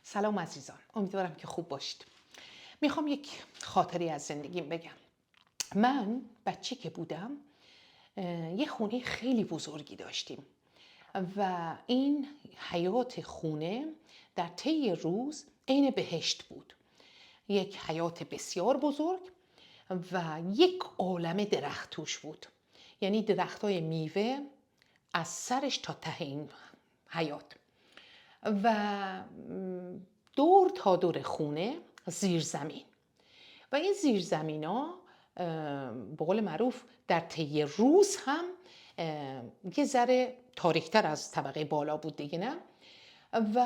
سلام عزیزان، امیدوارم که خوب باشید. میخوام یک خاطری از زندگیم بگم. من بچه که بودم یه خونه خیلی بزرگی داشتیم و این حیات خونه در طی روز عین بهشت بود. یک حیات بسیار بزرگ و یک عالمه درخت توش بود. یعنی درختای میوه از سرش تا ته این حیات و دور تا دور خونه زیرزمین و این زیرزمین ها به قول معروف در طی روز هم یه ذره تاریکتر از طبقه بالا بود دیگه، نه؟ و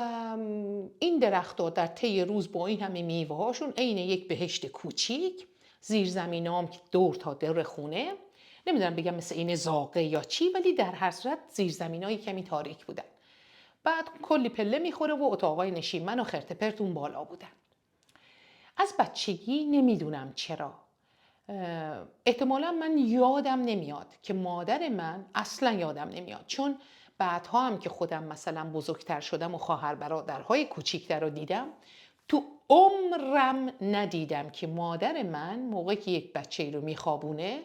این درخت‌ها در طی روز با این همه میوه هاشون عین یک بهشت کوچیک، زیرزمین هم دور تا دور خونه، نمیدونم بگم مثل این زاغه یا چی، ولی در هر صورت زیرزمین ها کمی تاریک بودن. بعد کلی پله میخوره و اتاقای نشیمن و خرت پرت اون بالا بودن. از بچگی نمیدونم چرا، احتمالا من یادم نمیاد که مادر من، اصلا یادم نمیاد، چون بعدها هم که خودم مثلا بزرگتر شدم و خواهر برادرهای کوچیکتر رو دیدم، تو عمرم ندیدم که مادر من موقعی که یک بچه رو میخوابونه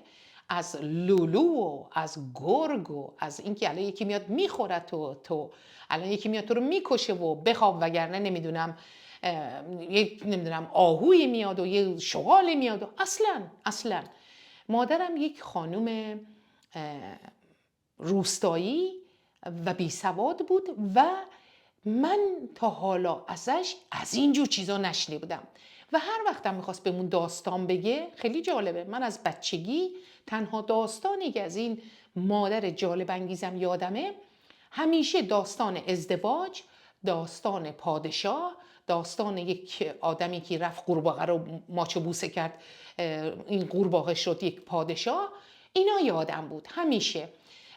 از لولو و از گرگ و از اینکه الان یکی میاد میخوره تو الان یکی میاد تو رو میکشه و بخواب وگرنه نمیدونم آهوی میاد و یه شغالی میاد و اصلا مادرم یک خانم روستایی و بی سواد بود و من تا حالا ازش از اینجور چیزا نشنیده بودم و هر وقتم میخواست بهمون داستان بگه، خیلی جالبه، من از بچگی تنها داستانی که از این مادر جالب انگیزم یادمه همیشه داستان ازدواج، داستان پادشاه، داستان یک آدمی که رفت قورباغه رو ماچ و بوسه کرد، این قورباغه شد یک پادشاه. اینا یادم بود همیشه.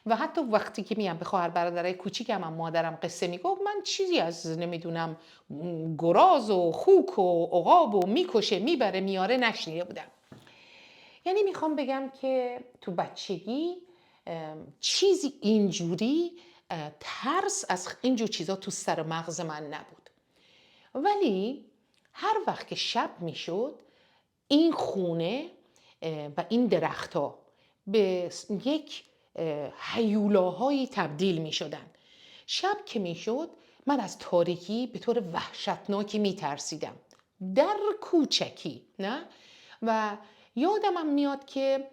و حتی وقتی که میام به خواهر برادرای کوچیکم هم مادرم قصه میگفت، من چیزی از نمیدونم گراز و خوک و عقاب و میکشه میبره میاره نشنیده بودم. یعنی میخوام بگم که تو بچگی چیزی اینجوری ترس از اینجور چیزا تو سر مغز من نبود. ولی هر وقت که شب میشد این خونه و این درختها به یک هیولاهایی تبدیل می شدن. شب که می شد من از تاریکی به طور وحشتناکی می ترسیدم، در کوچکی، نه؟ و یادمم میاد که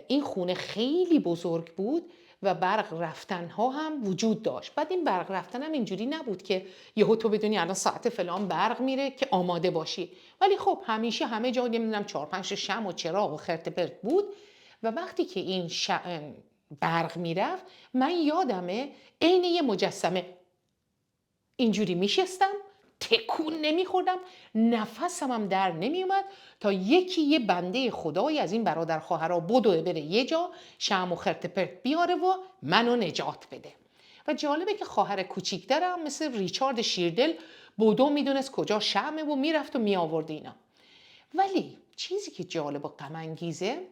این خونه خیلی بزرگ بود و برق رفتن ها هم وجود داشت. بعد این برق رفتن هم اینجوری نبود که یهو تو بدونی الان ساعت فلان برق میره که آماده باشی، ولی خب همیشه همه جا نمیدونم 4-5 شمع و چراغ و خرت پرت بود. و وقتی که این برق میرفت من یادمه عین یه مجسمه اینجوری میشستم، تکون نمیخوردم، نفسم هم در نمیومد تا یکی یه بنده خدایی از این برادر خواهرها بدوه بره یه جا شمع و خرت پرت بیاره و منو نجات بده. و جالبه که خواهر کوچیکترم مثل ریچارد شیردل بدو میدونست کجا شمعه و میرفت و میآورد اینا. ولی چیزی که جالب و غم انگیزه،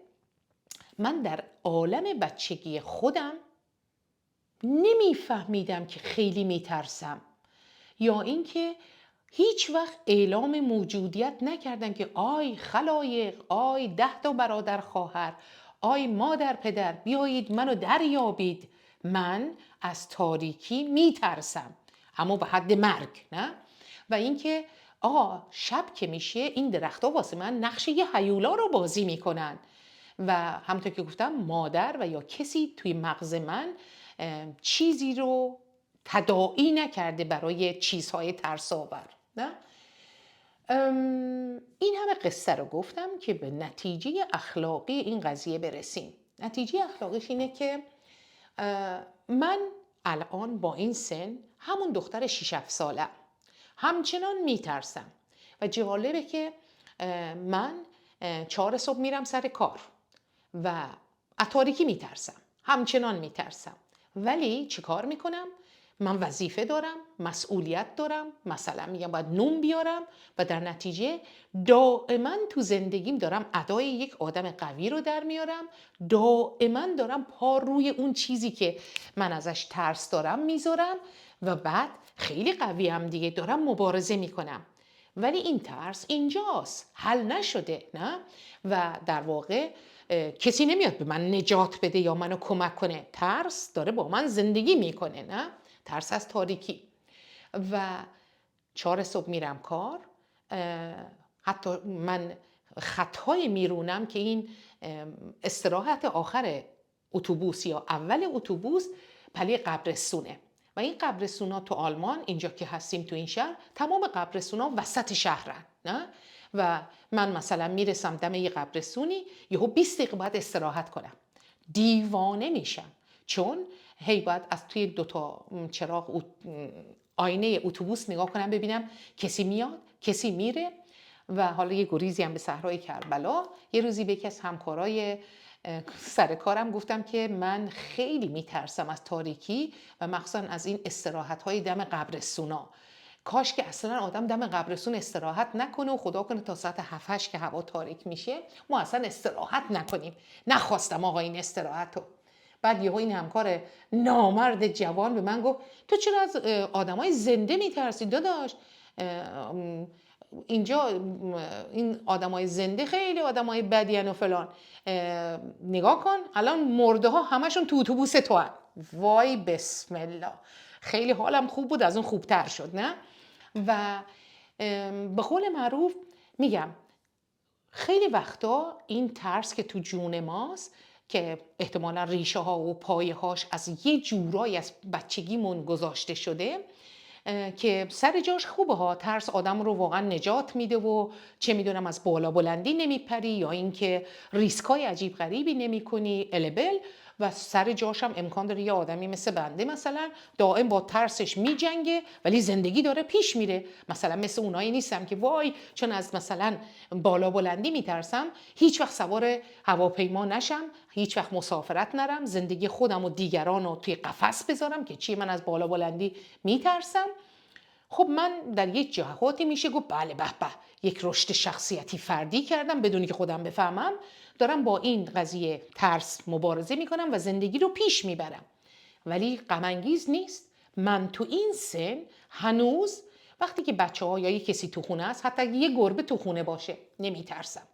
من در عالم بچگی خودم نمیفهمیدم که خیلی میترسم یا اینکه هیچ وقت اعلام موجودیت نکردم که آی خلایق، آی 10 برادر خواهر، آی مادر پدر، بیایید منو دریابید، من از تاریکی میترسم اما به حد مرگ، نه؟ و اینکه شب که میشه این درخت‌ها واسه من نقش یه هیولا رو بازی میکنن و همونطور که گفتم مادر و یا کسی توی مغز من چیزی رو تداعی نکرده برای چیزهای ترس‌آور، نه؟ این همه قصه رو گفتم که به نتیجه اخلاقی این قضیه برسیم. نتیجه اخلاقیش اینه که من الان با این سن همون دختر 6-7 ساله همچنان میترسم و جالبه که من 4 صبح میرم سر کار و از تاریکی میترسم، همچنان میترسم، ولی چی کار میکنم؟ من وظیفه دارم، مسئولیت دارم، مثلا میگم باید نون بیارم و در نتیجه دائما تو زندگیم دارم ادای یک آدم قوی رو در میارم، دائما دارم پا روی اون چیزی که من ازش ترس دارم میذارم و بعد خیلی قوی هم دیگه دارم مبارزه میکنم، ولی این ترس اینجاست، حل نشده، نه؟ و در واقع کسی نمیاد به من نجات بده یا منو کمک کنه. ترس داره با من زندگی میکنه، نه؟ ترس از تاریکی. و 4 صبح میرم کار. حتی من خطای میرونم که این استراحت آخر اتوبوس یا اول اتوبوس پلی قبرستونه و این قبرستونا تو آلمان اینجا که هستیم تو این شهر، تمام قبرستونا وسط شهرن، نه؟ و من مثلا میرسم دم یه قبرستونی، یهو 20 دقیقه باید استراحت کنم. دیوانه میشم، چون هی باید از توی 2 تا چراغ آینه اتوبوس نگاه کنم ببینم کسی میاد، کسی میره. و حالا یه گریزی هم به صحرای کربلا. یه روزی به یکی از همکارای سر کارم گفتم که من خیلی میترسم از تاریکی و مخصوصا از این استراحت‌های دم قبرستونا. کاش که اصلا آدم دم قبرستون استراحت نکنه و خدا کنه تا ساعت 7 که هوا تاریک میشه ما اصلا استراحت نکنیم. نخواستم آقا این استراحت رو. بعد یهو این همکار نامرد جوان به من گفت تو چرا از آدمای زنده میترسی داداش؟ اینجا این آدمای زنده خیلی آدمای بدی و فلان. نگاه کن الان مرده ها همشون تو اتوبوس تو هن. وای بسم الله، خیلی حالم خوب بود، از اون خوبتر شد، نه؟ و به قول معروف میگم خیلی وقتا این ترس که تو جون ماست که احتمالا ریشه ها و پایه هاش از یه جورایی از بچگیمون گذاشته شده که سر جاش خوبه ها. ترس آدم رو واقعا نجات میده و چه میدونم از بالا بلندی نمیپری یا اینکه ریسکای عجیب غریبی نمیکنی البل، و سر جاش هم امکان داره یه آدمی مثل بنده مثلا دائم با ترسش میجنگه ولی زندگی داره پیش میره. مثلا مثل اونایی نیستم که وای چون از مثلا بالا بلندی میترسم هیچ وقت سوار هواپیما نشم، هیچ وقت مسافرت نرم، زندگی خودم و دیگران رو توی قفس بذارم که چی من از بالا بلندی میترسم. خب من در یک جهاتی میشه گفت بله به به یک رشد شخصیتی فردی کردم بدونی که خودم بفهمم، دارم با این قضیه ترس مبارزه میکنم و زندگی رو پیش میبرم. ولی غم انگیز نیست، من تو این سن هنوز وقتی که بچه ها یا یه کسی تو خونه است، حتی یه گربه تو خونه باشه نمیترسم،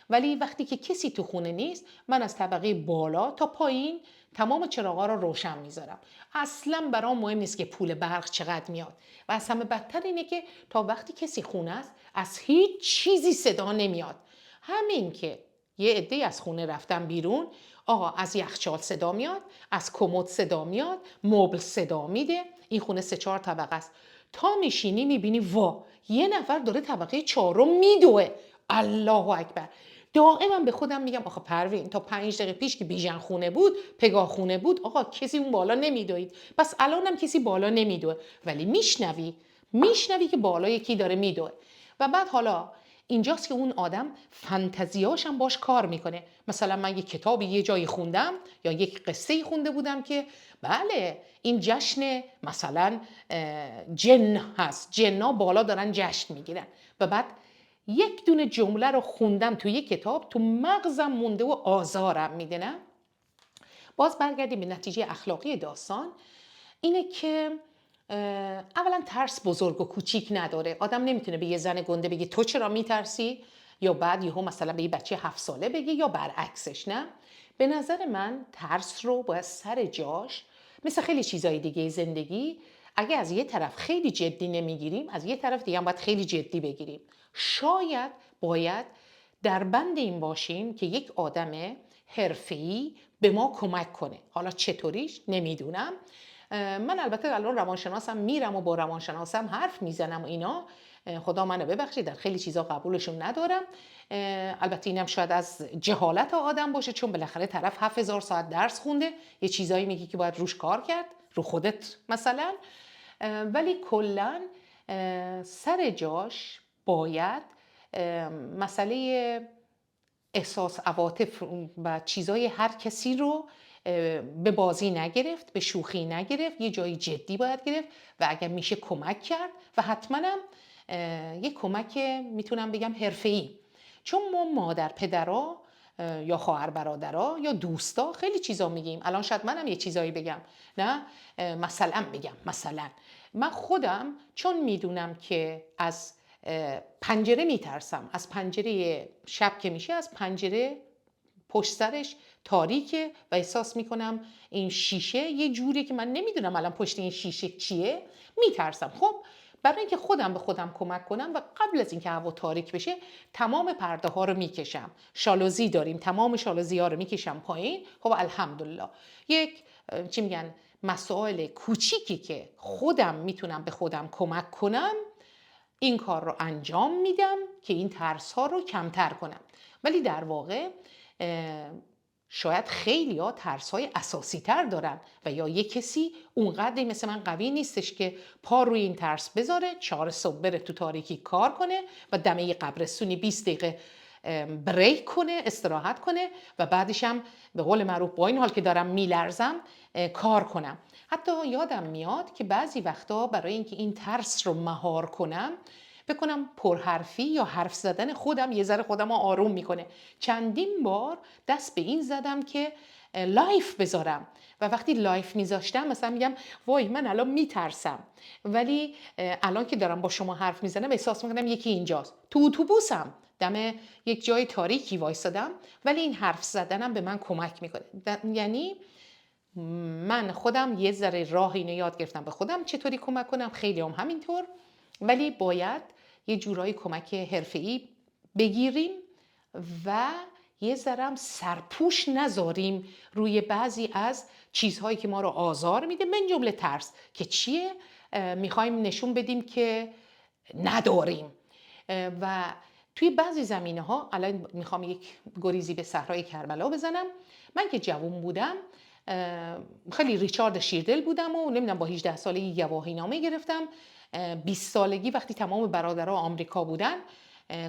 ولی وقتی که کسی تو خونه نیست من از طبقه بالا تا پایین تمام چراغا رو روشن میذارم. اصلا برام مهم نیست که پول برق چقدر میاد و از همه بدتر اینه که تا وقتی کسی خونه است از هیچ چیزی صدا نمیاد. همین که یه عده از خونه رفتن بیرون، آقا از یخچال صدا میاد، از کمد صدا میاد، مبل صدا میده. این خونه 3-4 طبقه است. تا میشینی میبینی وا یه نفر داره طبقه 4 میدوه. الله اکبر. دائما به خودم میگم آخه پروین تا 5 دقیقه پیش که بیژن خونه بود، پگاه خونه بود، آقا کسی اون بالا نمیدوید، پس الانم کسی بالا نمیدوه. ولی میشنوی که بالا یکی داره میدوه. و بعد حالا اینجاست که اون آدم فانتزیاش هم باش کار میکنه. مثلا من یک کتابی یه جایی خوندم یا یک قصه خونده بودم که بله این جشن مثلا جن هست، جنا بالا دارن جشن میگیرن، و بعد یک دونه جمله رو خوندم تو یک کتاب تو مغزم مونده و آزارم میده. نه؟ باز برگردیم به نتیجه اخلاقی داستان، اینه که اولا ترس بزرگ و کوچیک نداره. آدم نمیتونه به یه زن گنده بگه تو چرا میترسی، یا بعد یهو مثلا به یه بچه 7 ساله بگه، یا برعکسش. نه، به نظر من ترس رو باید سر جاش مثل خیلی چیزای دیگه زندگی، اگه از یه طرف خیلی جدی نمیگیریم از یه طرف دیگه هم باید خیلی جدی بگیریم. شاید باید در بند این باشیم که یک آدم حرفه‌ای به ما کمک کنه. حالا چطوریش نمیدونم. من البته الان روانشناسم، میرم و با روانشناسم حرف میزنم و اینا. خدا منو ببخشید در خیلی چیزا قبولشون ندارم. البته اینم شاید از جهالت آدم باشه، چون بالاخره طرف 7000 ساعت درس خونده، یه چیزایی میگی که باید روش کار کرد، رو خودت مثلا. ولی کلا سر جاش باید مسئله احساس عواطف و چیزای هر کسی رو به بازی نگرفت، به شوخی نگرفت، یه جایی جدی باید گرفت و اگر میشه کمک کرد و حتما هم یه کمک میتونم بگم حرفه‌ای. چون ما مادر پدرها یا خواهر برادرها یا دوستا خیلی چیزا میگیم. الان شاید منم یه چیزایی بگم، نه مثلا بگم مثلا من خودم چون میدونم که از پنجره میترسم، از پنجره شب که میشه، از پنجره پشت سرش تاریکه و احساس میکنم این شیشه یه جوری که من نمیدونم الان پشت این شیشه چیه، میترسم. خب برای اینکه خودم به خودم کمک کنم و قبل از اینکه هوا تاریک بشه تمام پرده ها رو میکشم. شالوزی داریم، تمام شالوزی ها رو میکشم پایین. خب الحمدلله یک چی میگن مسائل کوچیکی که خودم میتونم به خودم کمک کنم این کار رو انجام میدم که این ترس ها رو کمتر کنم. ولی در واقع شاید خیلی ها ترس های اساسی تر دارن و یا یک کسی اونقدری مثل من قوی نیستش که پا روی این ترس بذاره 4 صبح بره تو تاریکی کار کنه و دمه قبرستونی 20 دقیقه بریک کنه، استراحت کنه و بعدش هم به قول معروف با این حال که دارم میلرزم کار کنم. حتی یادم میاد که بعضی وقتا برای اینکه این ترس رو مهار کنم بکنم پرحرفی یا حرف زدن خودم یه ذره خودم رو آروم میکنه. چندین بار دست به این زدم که لایف بذارم و وقتی لایف میذاشتم مثلا میگم وای من الان میترسم، ولی الان که دارم با شما حرف میزنم احساس میکنم یکی اینجاست، تو اتوبوسم دم یک جای تاریکی وایسادم، ولی این حرف زدنم به من کمک میکنه. یعنی من خودم یه ذره راه اینو یاد گرفتم به خودم چطوری کمک کنم، خیلی هم همینطور، ولی باید یه جورایی کمک حرفه‌ای بگیریم و یه ذرم سرپوش نذاریم روی بعضی از چیزهایی که ما رو آزار میده، من جمله ترس که چیه میخوایم نشون بدیم که نداریم. و توی بعضی زمینه ها الان میخوام یک گریزی به صحرای کربلا بزنم. من که جوان بودم خیلی ریچارد شیردل بودم و نمیدونم با 18 سالگی گواهی نامه گرفتم. 20 سالگی وقتی تمام برادرها آمریکا بودن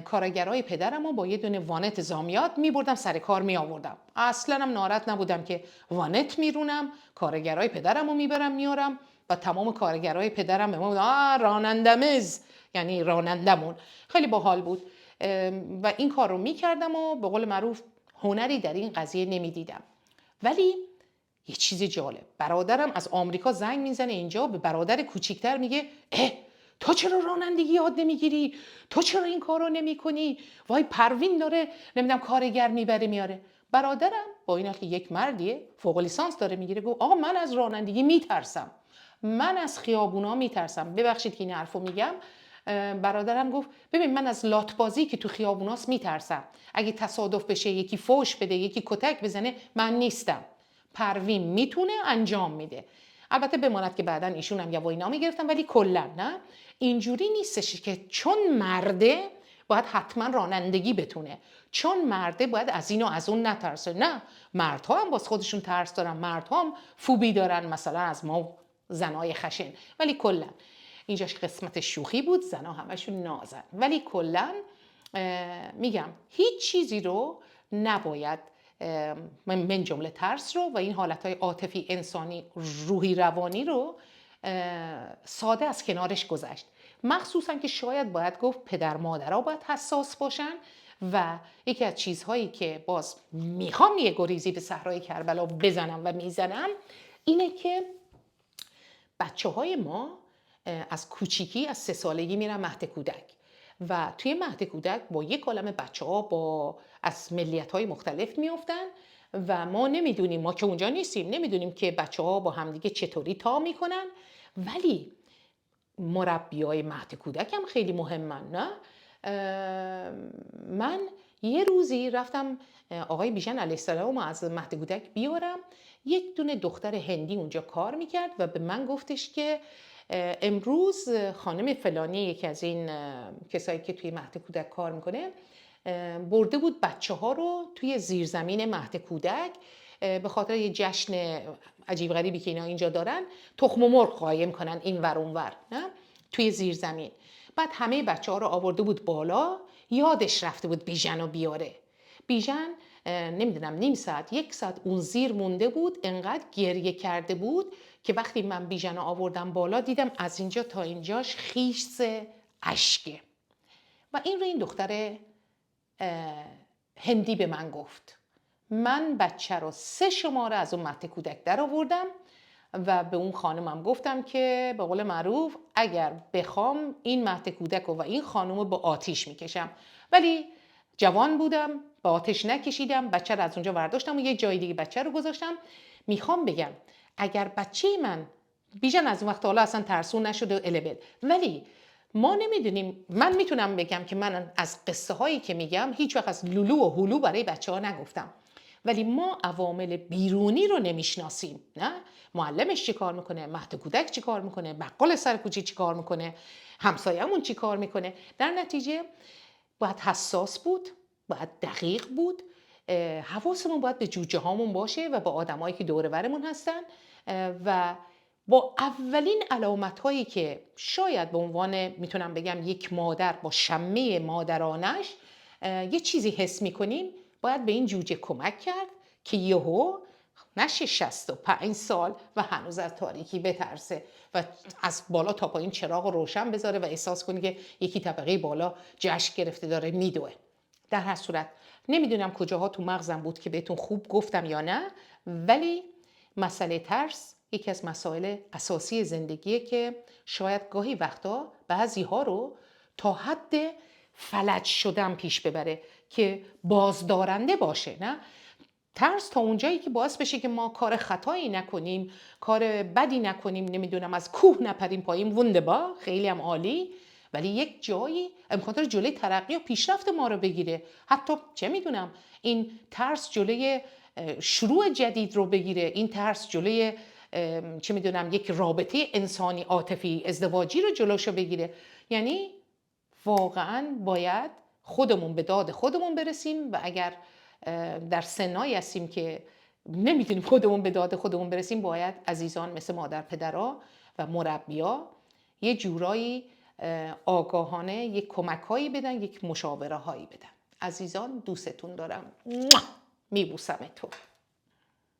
کارگرای پدرم رو با یه دونه وانت زامیات میبردم سر کار میآوردم. اصلا هم ناراحت نبودم که وانت میرونم، کارگرای پدرم رو میبرم میارم و تمام کارگرای پدرم به ما بودن رانندمز، یعنی رانندمون. خیلی باحال بود و این کار رو میکردم و به قول معروف هنری در این قضیه نمیدیدم. ولی یه چیز جالب، برادرم از آمریکا زنگ میزنه اینجا به برادر کوچیکتر میگه تو چرا رانندگی یاد نمیگیری؟ تو چرا این کارو نمیکنی؟ وای پروین داره نمیدونم کارگر میبره میاره. برادرم با این که یک مردیه فوق لیسانس داره میگیره گفت آقا من از رانندگی میترسم، من از خیابونا میترسم. ببخشید که این حرفو میگم. برادرم گفت ببین من از لاتبازی که تو خیابوناست میترسم، اگه تصادف بشه یکی فوش بده یکی کتک بزنه من نیستم، پروین میتونه انجام میده. البته بماند که بعدن ایشون هم گواهینامه گرفتن، ولی کلا نه اینجوری نیستش که چون مرده باید حتما رانندگی بتونه، چون مرده باید از این و از اون نترسه. نه، مردها هم باز خودشون ترس دارن، مردها هم فوبی دارن مثلا از ما زنای خشن، ولی کلا اینجاش قسمت شوخی بود، زنا همشون نازن. ولی کلا میگم هیچ چیزی رو نباید من جمله ترس رو و این حالتهای عاطفی انسانی روحی روانی رو ساده از کنارش گذشت. مخصوصا که شاید باید گفت پدر مادرها باید حساس باشن و یکی از چیزهایی که باز میخوام یه گریزی به صحرای کربلا بزنم و میزنم اینه که بچه های ما از کوچیکی از 3 سالگی میرن مهد کودک و توی مهد کودک با یک عالمه بچه ها با از ملیت های مختلف میافتن و ما نمیدونیم، ما که اونجا نیستیم نمیدونیم که بچه ها با همدیگه چطوری تا میکنن. ولی مربی های مهد کودک هم خیلی مهمن. نه من یه روزی رفتم آقای بیژن علیه السلام از مهد کودک بیارم، یک دونه دختر هندی اونجا کار میکرد و به من گفتش که امروز خانم فلانی یکی از این کسایی که توی مهد کودک کار میکنه برده بود بچه ها رو توی زیرزمین مهد کودک به خاطر یه جشن عجیب غریبی که اینا اینجا دارن تخم مرغ قایم کنن این ور اون ور، نه توی زیرزمین. بعد همه بچه ها رو آورده بود بالا، یادش رفته بود بیژن رو بیاره. بیژن نمیدونم نیم ساعت 1 ساعت اون زیر مونده بود، انقدر گریه کرده بود که وقتی من بیژن رو آوردم بالا دیدم از اینجا تا اینجاش خیس اشکه. و این رو این دختر هندی به من گفت. من بچه رو 3 شماره از اون مهد کودک در آوردم و به اون خانمم گفتم که به قول معروف اگر بخوام این مهد کودک و این خانم رو با آتیش میکشم. ولی جوان بودم، با آتش نکشیدم، بچه رو از اونجا برداشتم و یه جای دیگه بچه رو گذاشتم. میخوام بگم اگر بچه من بیژن از اون وقت حالا اصلا ترسون نشده و البل، ولی ما نمیدونیم. من میتونم بگم که من از قصه هایی که میگم هیچ وقت از لولو و هلو برای بچه ها نگفتم، ولی ما عوامل بیرونی رو نمیشناسیم. نه معلمش چی کار میکنه، مهد کودک چی کار میکنه، بقال سر کوچه چی کار میکنه، همسایه‌مون چی کار میکنه. در نتیجه باید حساس بود، باید دقیق بود، حواسمون باید به جوجه هامون باشه و با آدمایی که دور برمون هستن و با اولین علامت هایی که شاید به عنوان میتونم بگم یک مادر با شمه مادرانش یه چیزی حس میکنیم، باید به این جوجه کمک کرد که یهو نشه 65 سال و هنوز از تاریکی بترسه و از بالا تا پایین چراغ روشن بذاره و احساس کنی که یکی طبقه بالا جشن گرفته داره میدوه. در هر صورت نمیدونم کجاها تو مغزم بود که بهتون خوب گفتم یا نه، ولی مسئله ترس یکی از مسائل اساسی زندگیه که شاید گاهی وقتا بعضی ها رو تا حد فلج شدن پیش ببره که بازدارنده باشه. نه ترس تا اونجایی که باعث بشه که ما کار خطایی نکنیم، کار بدی نکنیم، نمیدونم از کوه نپریم پایین، وندبا خیلی هم عالی، ولی یک جایی امکان داره جلوی ترقی و پیشرفت ما رو بگیره. حتی چه میدونم این ترس جلوی شروع جدید رو بگیره، این ترس جلوی چه میدونم یک رابطه انسانی عاطفی ازدواجی رو جلوشو بگیره. یعنی واقعا باید خودمون به داد خودمون برسیم و اگر در سنایی هستیم که نمیتونیم خودمون به داد خودمون برسیم، باید عزیزان مثل مادر پدرها و مربیا یه جورایی آگاهانه یک کمک‌هایی بدن، یک مشاوره هایی بدن. عزیزان دوستتون دارم، میبوسمتون.